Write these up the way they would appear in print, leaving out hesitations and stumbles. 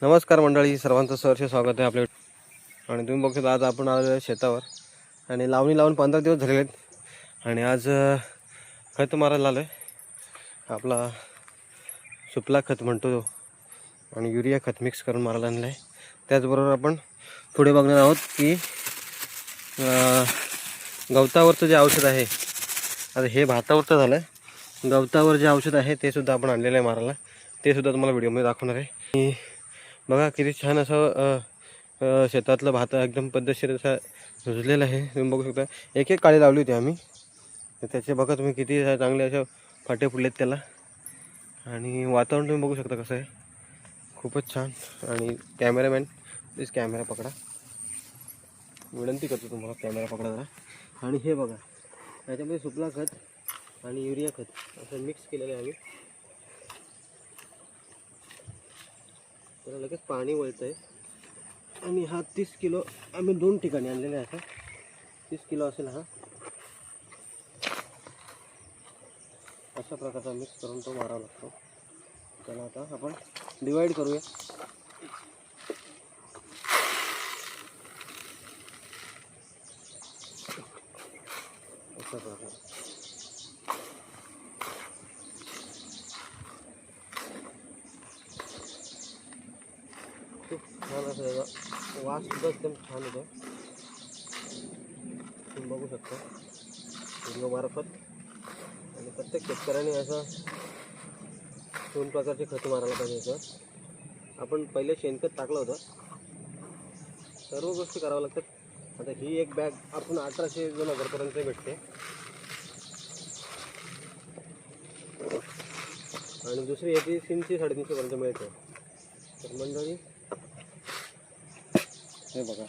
नमस्कार मंडळी, सर्वांचं सहर्ष स्वागत आहे आपल्या. आणि तुम्ही बघता आज आपण आलो आहे शेतावर आणि लावणी लावून 15 दिवस झालेले आहेत. आणि आज खत मारायला आलो आहे. आपला सुपला खत म्हणतो तो आणि युरिया खत मिक्स करून मारायला आणलं आहे. त्याचबरोबर आपण पुढे बघणार आहोत की गवतावरचं जे औषध आहे, आता हे भातावरचं झालं आहे, गवतावर जे औषध आहे ते सुद्धा आपण आणलेलं आहे मारायला. ते सुद्धा तुम्हाला व्हिडिओमध्ये दाखवणार आहे. आणि बघा किती छान असं शेतातलं भात एकदम पद्धतशीर असं रुजलेलं आहे. तुम्ही बघू शकता एक एक काळी लावली होती आम्ही. तर त्याचे बघा तुम्ही किती चांगले अशा फाटे फुटलेत त्याला. आणि वातावरण तुम्ही बघू शकता कसं आहे, खूपच छान. आणि कॅमेरामॅन प्लीज कॅमेरा पकडा, विनंती करतो तुम्हाला कॅमेरा पकडा जरा. आणि हे बघा याच्यामध्ये सुपला खत आणि युरिया खत असं मिक्स केलेलं आहे आम्ही. त्याला लगेच पाणी वळतं आहे. आणि हा 30 किलो आम्ही 2 ठिकाणी आणलेला आहे. आता 30 किलो असेल हा. अशा प्रकारचा मिक्स करून तो मारावा लागतो. त्याला आता आपण डिवाईड करूया. अशा प्रकारे खूप छान असं वास सुद्धा एकदम छान होतो. तुम्ही बघू शकता व्हिडिओ मार्फत. आणि प्रत्येक शेतकऱ्याने असं 2 प्रकारचे खत मारायला पाहिजे. याचं आपण पहिले शेणखत टाकलं होतं. सर्व गोष्टी कराव्या लागतात. आता ही एक बॅग आपण 1800 नगरपर्यंत भेटते. आणि दुसरी याची 300 350 पर्यंत मिळते. तर मंडळी हे बघा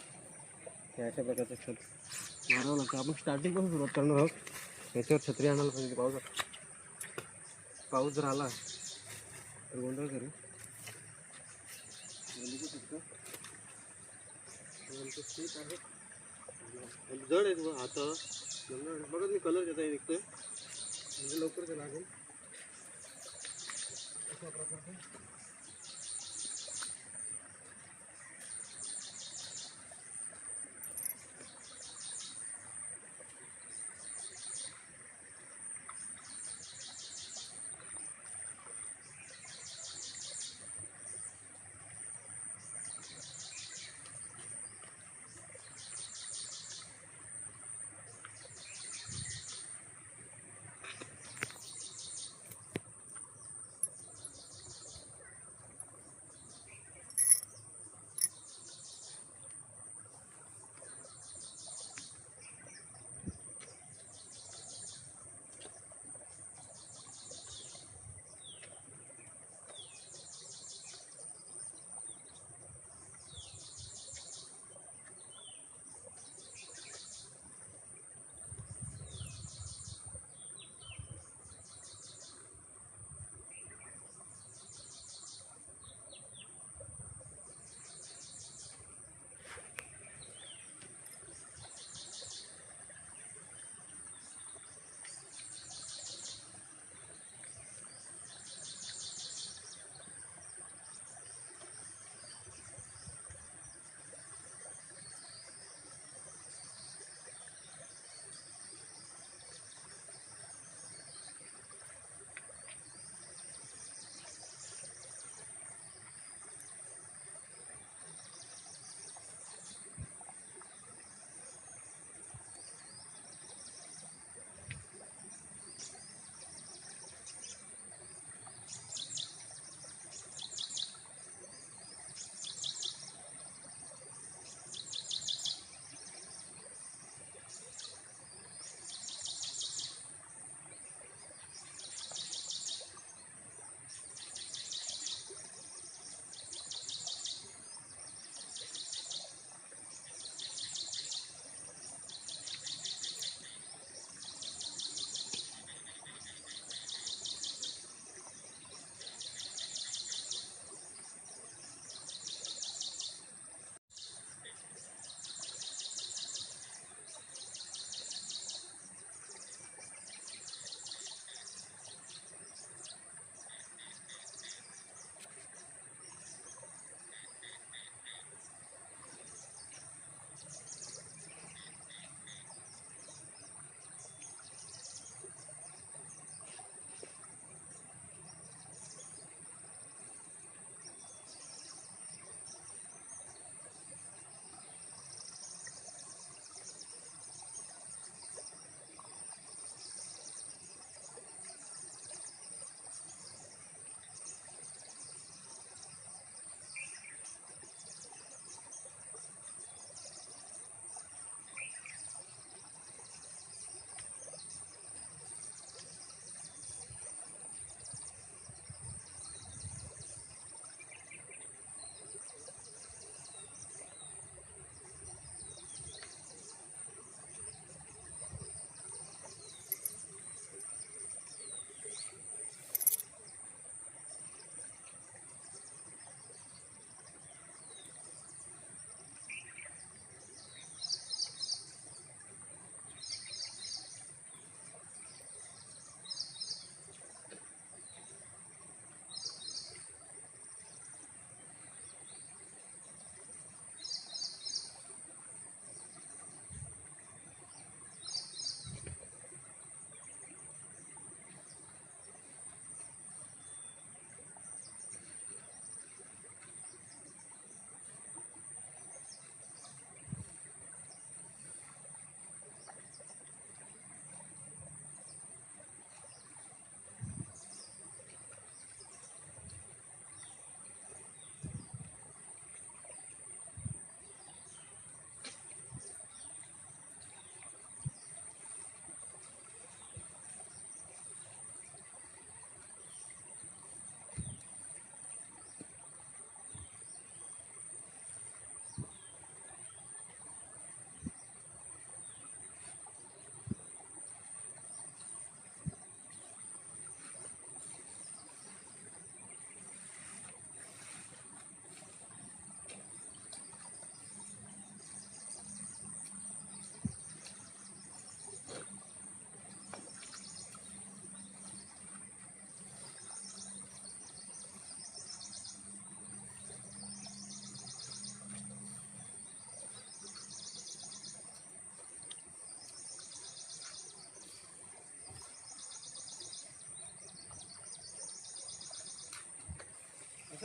हे अशा प्रकारचे खत मारावं लागतं. आपण स्टार्टिंगपासून सुरुवात करणार आहोत. याच्यावर छत्री आणायला पाहिजे. पाऊस जर आला तर गोंधळ करू. शेत आहे जड आहे आता. बघा मी कलर देता निघतोय म्हणजे लवकर ते लागेल. अशा प्रकारचे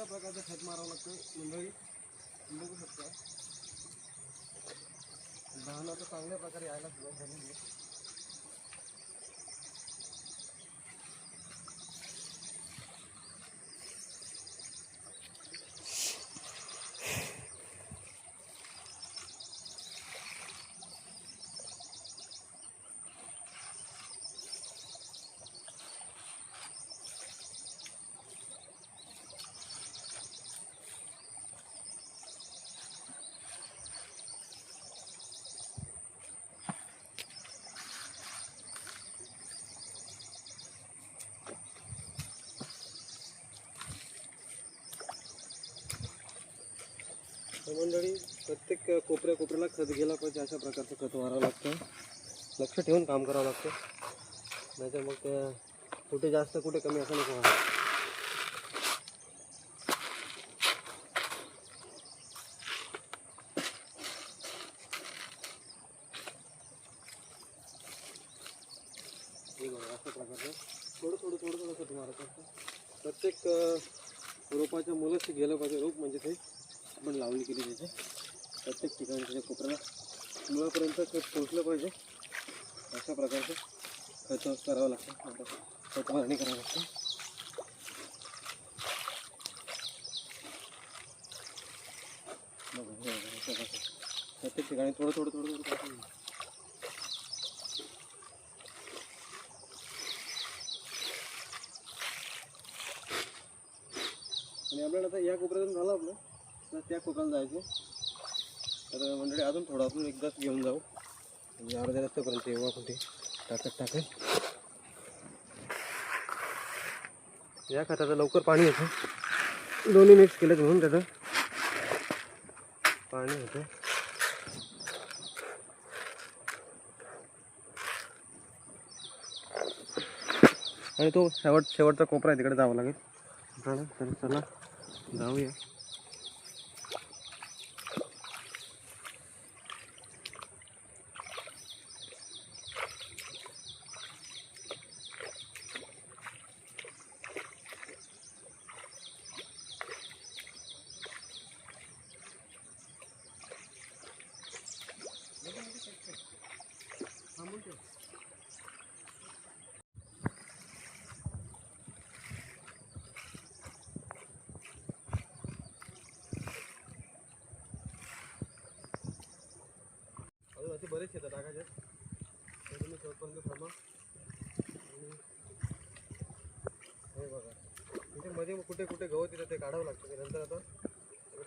अशा प्रकारचं खत मारावं लागतं मंडळी. बघू शकता धान आता चांगल्या प्रकारे यायला सुरुवात झालेली आहे. मंडळी प्रत्येक कोपऱ्याला खत गेला पाहिजे अशा प्रकारचं खत मारावं लागतं. लक्ष ठेवून काम करावं लागतं, नाहीतर मग कुठे जास्त कुठे कमी असं नको व्हायला. अशा प्रकारचं थोडं खत मारत असतं. प्रत्येक रोपाच्या मुलाशी गेलं पाहिजे. रोप म्हणजे ते आपण लावणी केली त्याचे प्रत्येक ठिकाणी त्याच्या कोपऱ्याला मुळापर्यंत खत पोचलं पाहिजे. अशा प्रकारचं खत करावं लागतं, खत मारणी करावं लागतं. प्रत्येक ठिकाणी थोडं आणि आपल्याला आता या कोपऱ्यातून झालं आपलं तर त्या कोपऱ्याला जायचं. तर मंडळी अजून थोडं आपण एकदाच घेऊन जाऊ म्हणजे अर्ध्या रस्त्यापर्यंत येऊ आपण ते टाकत. या खताचं लवकर पाणी येतं, दोन्ही मिक्स केलं म्हणून त्याचं पाणी होतं. आणि तो शेवटचा कोपरा आहे, तिकडे जावं लागेल आपल्याला. तर चला जाऊया. असे बरेच शेतात टाकायचे, तुम्ही चौपन्न थांबा. हे बघा तिथे मध्ये कुठे कुठे गवत येतं ते काढावं लागतं. ते नंतर आता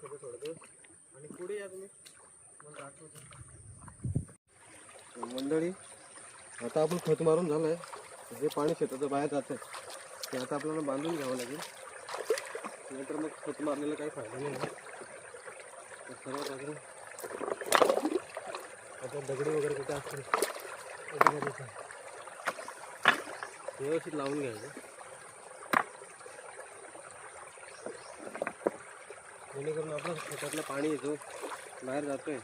थोडं दिवस आणि पुढे या तुम्ही मला दाखवतो. मंडळी आता आपण खत मारून झालं आहे. जे पाणी शेताचं बाहेर जातं ते आता आपल्याला बांधून घ्यावं लागेल, नंतर मग खत मारलेला काही फायदा नाही. सर्वात अगदी आता दगडी वगैरे कुठे असतील व्यवस्थित लावून घ्यायचं, जेणेकरून आपलं शेतातलं पाणी जो बाहेर जातोय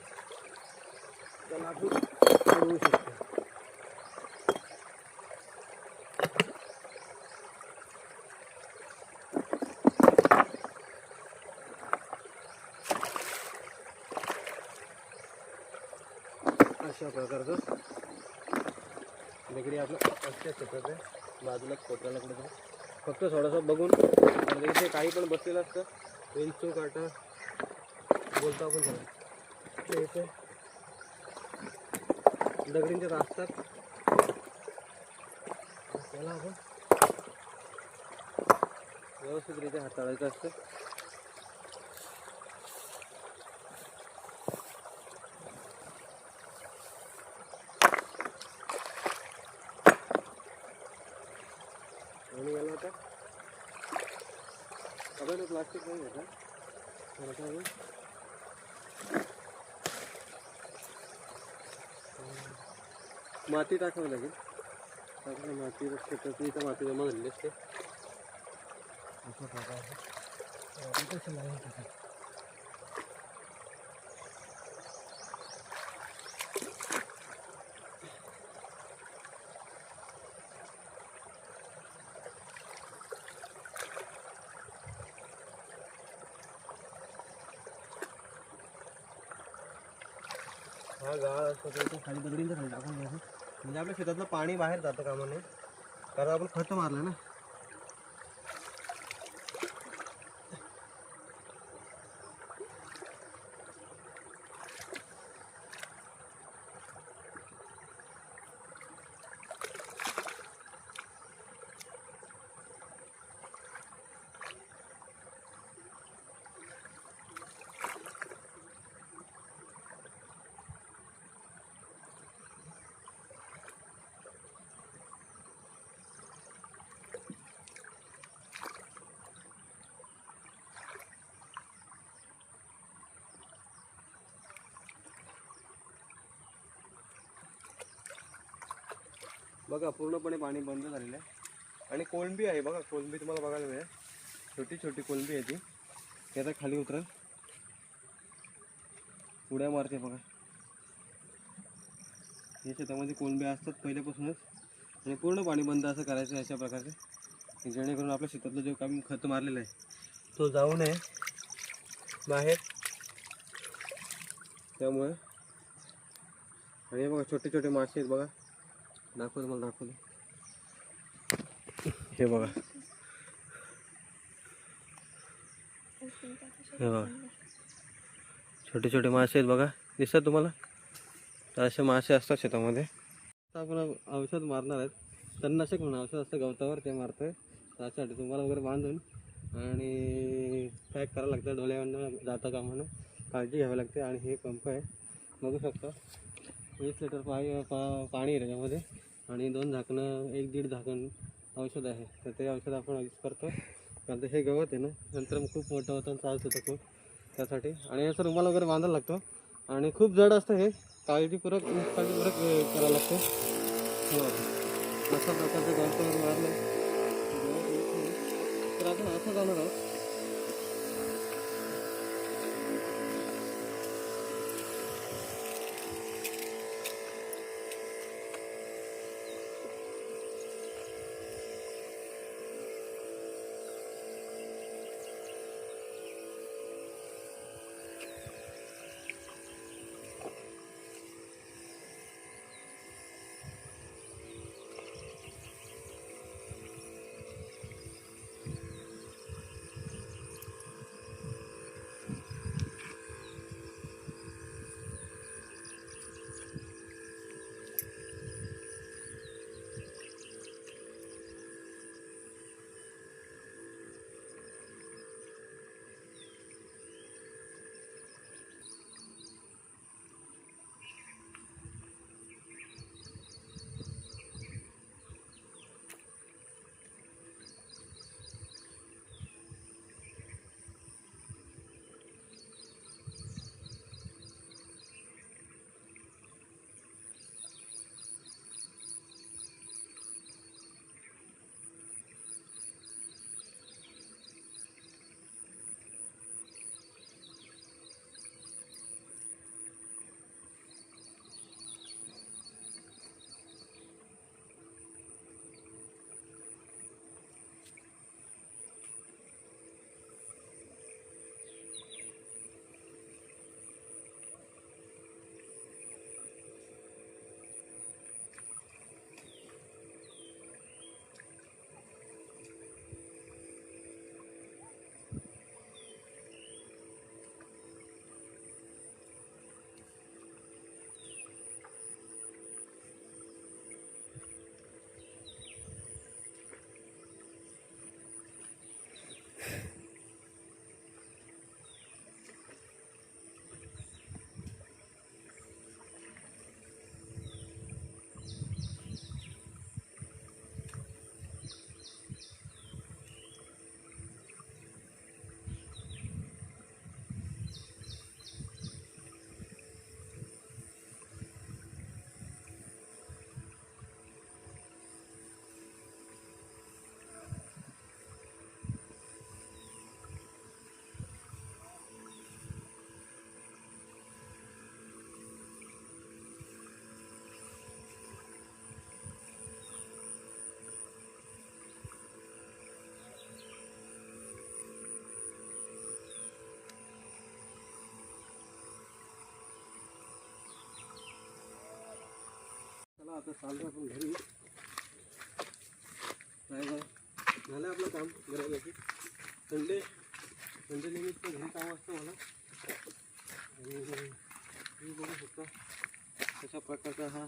त्याला आपण सोडवू शकतो. अशा प्रकारचं दगडी आपलं असते शेताचं बाजूला कोपऱ्याला कुठे फक्त थोडंसं बघून. इथे काही पण बसलेलं असतं, विंचू काटा बोलतो आपण त्याला, ते इथे दगडींचे असतात, त्याला आपण व्यवस्थितरित्या हाताळायचं असतं. आणि याला आता आपण प्लास्टिक नाही घ्यायचं, माती टाकावी लागेल. माती इथं माती जमा झालेली असते. अशा प्रकारे हा गाळ असतो तो खाली दगडींचा खाली टाकून द्यायचं, म्हणजे आपल्या शेतातलं पाणी बाहेर जातं कामा नये, कारण आपण खत मारलं ना. बघा पूर्णपणे पाणी बंद झालेलं आहे. आणि कोळंबी आहे बघा, कोळंबी तुम्हाला बघायला मिळेल. छोटी छोटी कोळंबी आहे ती आता खाली उतरेल, उड्या मारते बघा. या शेतामध्ये कोळंबी असतात पहिल्यापासूनच. आणि पूर्ण पाणी बंद असं करायचं अशा प्रकारे, जेणेकरून आपल्या शेतातलं जो काम खत मारलेलं आहे तो जाऊ नये बाहेर. त्यामुळे आणि बघा छोटे छोटे मासे आहेत बघा, दाखवतो मला, दाखवतो. हे बघा, हे बघा छोटे छोटे मासे आहेत बघा, दिसतात तुम्हाला. तर असे मासे असतात शेतामध्ये. आता आपण औषध मारणार आहेत, तणनाशक म्हणून औषध असतं गवतावर, ते मारतोय. त्यासाठी तुम्हाला वगैरे बांधून आणि पॅक करावं लागतं, डोळ्यावरनं जाता कामानं काळजी घ्यावी लागते. आणि हे पंप आहे बघू शकता, 20 लिटर पाणी आहे त्याच्यामध्ये, आणि 2 झाकणं 1-1.5 झाकण औषध आहे. तर ते औषध आपण यूज करतो, कारण हे गवत आहे ना नंतर खूप मोठं होतं, त्रास होतं खूप त्यासाठी. आणि असं रुमाल वगैरे बांधायला लागतो, आणि खूप जड असतं हे, काळजीपूर्वक करावं लागतं. हो, अशा प्रकारचं गवतावर मारलं तर आपण असं जाणार आहोत. आता चाललं आपण घरी. काय काय झालं आपलं काम घरापैकी. संडे निमित्त घरी काम असतं मला. आणि तुम्ही बघू शकता कशा प्रकारचा हा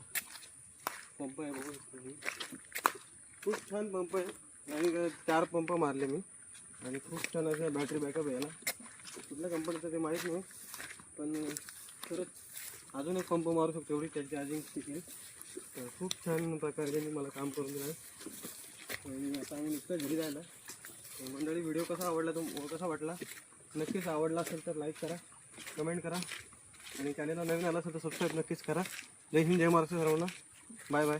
पंप आहे. बघू शकता तुम्ही, खूप छान पंप आहे. आणि 4 पंप मारले मी आणि खूप छान असं बॅटरी बॅकअप आहे ना. कुठल्या कंपनीचं ते माहीत नाही, पण खरंच अजून एक पंप मारू शकतो एवढी त्याची चार्जिंग स्थिती. तर खूप छान प्रकारे त्यांनी मला काम करून दिलं आहे. आणि आता आम्ही नुसतं घरी जायला. मंडळी, व्हिडिओ कसा वाटला नक्कीच आवडला असेल तर लाईक करा, कमेंट करा आणि चॅनलला नवीन आला असेल तर सबस्क्राईब नक्कीच करा. जय हिंद, जय महाराष्ट्र सर्वांना. Bye bye.